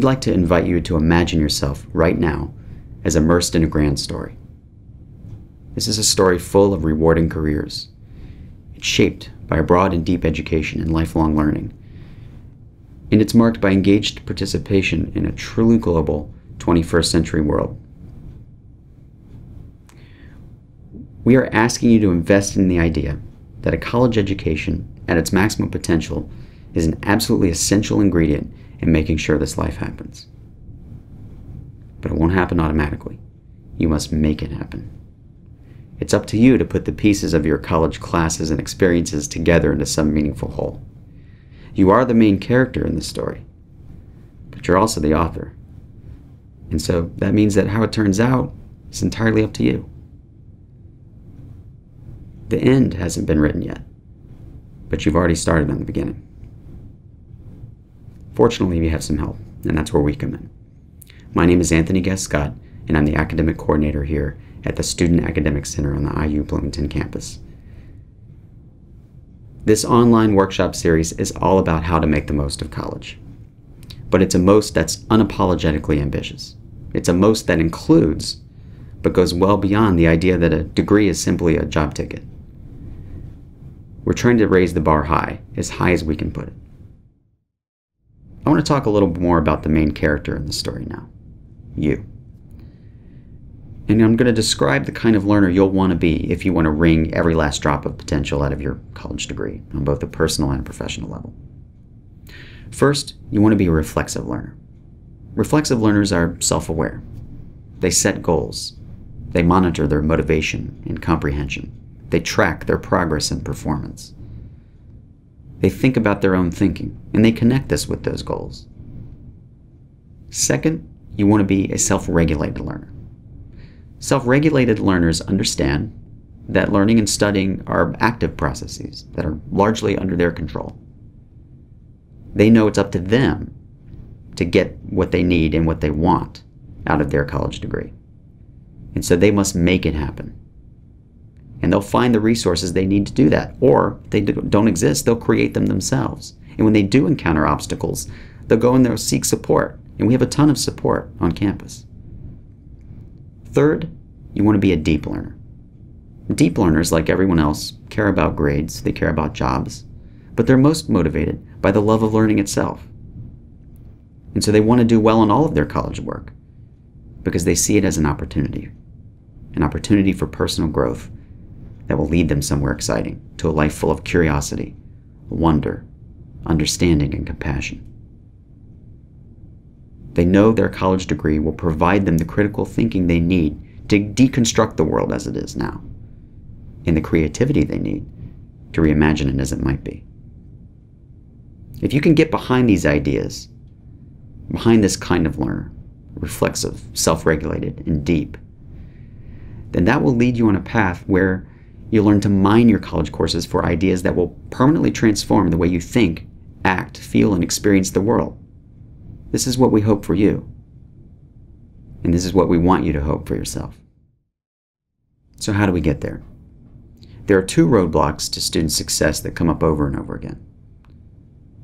we'd like to invite you to imagine yourself right now as immersed in a grand story. This is a story full of rewarding careers. It's shaped by a broad and deep education and lifelong learning. And it's marked by engaged participation in a truly global 21st century world. We are asking you to invest in the idea that a college education at its maximum potential is an absolutely essential ingredient in making sure this life happens. But it won't happen automatically. You must make it happen. It's up to you to put the pieces of your college classes and experiences together into some meaningful whole. You are the main character in this story, but you're also the author. And so that means that how it turns out is entirely up to you. The end hasn't been written yet, but you've already started on the beginning. Fortunately, we have some help, and that's where we come in. My name is Anthony Guest-Scott, and I'm the academic coordinator here at the Student Academic Center on the IU-Bloomington campus. This online workshop series is all about how to make the most of college. But it's a most that's unapologetically ambitious. It's a most that includes, but goes well beyond the idea that a degree is simply a job ticket. We're trying to raise the bar high as we can put it. I want to talk a little more about the main character in the story now, you. And I'm going to describe the kind of learner you'll want to be if you want to wring every last drop of potential out of your college degree on both a personal and professional level. First, you want to be a reflexive learner. Reflexive learners are self-aware. They set goals. They monitor their motivation and comprehension. They track their progress and performance. They think about their own thinking, and they connect this with those goals. Second, you want to be a self-regulated learner. Self-regulated learners understand that learning and studying are active processes that are largely under their control. They know it's up to them to get what they need and what they want out of their college degree. And so they must make it happen. And they'll find the resources they need to do that. Or if they don't exist, they'll create them themselves. And when they do encounter obstacles, they'll go and they'll seek support. And we have a ton of support on campus. Third, you want to be a deep learner. Deep learners, like everyone else, care about grades, they care about jobs, but they're most motivated by the love of learning itself. And so they want to do well in all of their college work because they see it as an opportunity for personal growth that will lead them somewhere exciting, to a life full of curiosity, wonder, understanding, and compassion. They know their college degree will provide them the critical thinking they need to deconstruct the world as it is now, and the creativity they need to reimagine it as it might be. If you can get behind these ideas, behind this kind of learner, reflexive, self-regulated, and deep, then that will lead you on a path where you'll learn to mine your college courses for ideas that will permanently transform the way you think, act, feel, and experience the world. This is what we hope for you. And this is what we want you to hope for yourself. So how do we get there? There are two roadblocks to student success that come up over and over again.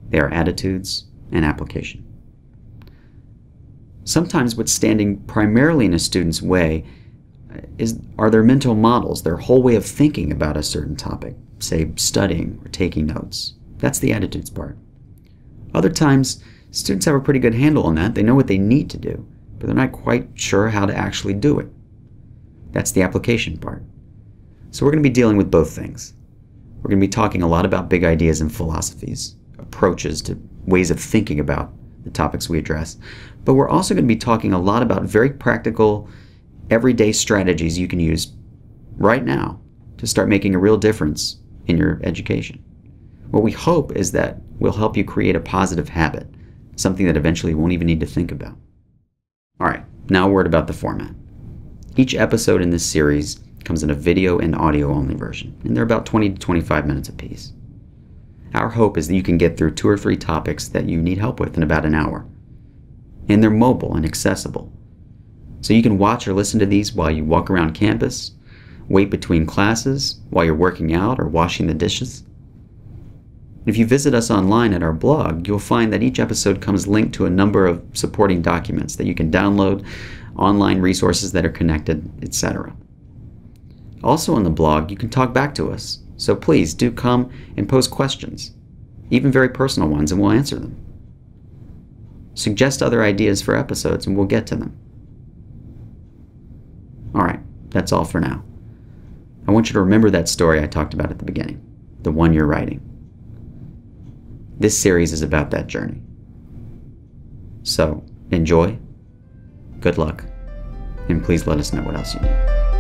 They are attitudes and application. Sometimes what's standing primarily in a student's way are their mental models, their whole way of thinking about a certain topic, say studying or taking notes. That's the attitudes part. Other times, students have a pretty good handle on that. They know what they need to do, but they're not quite sure how to actually do it. That's the application part. So we're going to be dealing with both things. We're going to be talking a lot about big ideas and philosophies, approaches to ways of thinking about the topics we address, but we're also going to be talking a lot about very practical, everyday strategies you can use right now to start making a real difference in your education. What we hope is that we'll help you create a positive habit, something that eventually you won't even need to think about. All right, now a word about the format. Each episode in this series comes in a video and audio only version, and they're about 20 to 25 minutes apiece. Our hope is that you can get through 2 or 3 topics that you need help with in about an hour. And they're mobile and accessible. So you can watch or listen to these while you walk around campus, wait between classes, while you're working out or washing the dishes. If you visit us online at our blog, you'll find that each episode comes linked to a number of supporting documents that you can download, online resources that are connected, etc. Also on the blog, you can talk back to us, so please do come and post questions, even very personal ones, and we'll answer them. Suggest other ideas for episodes and we'll get to them. Alright, that's all for now. I want you to remember that story I talked about at the beginning, the one you're writing. This series is about that journey. So, enjoy, good luck, and please let us know what else you need.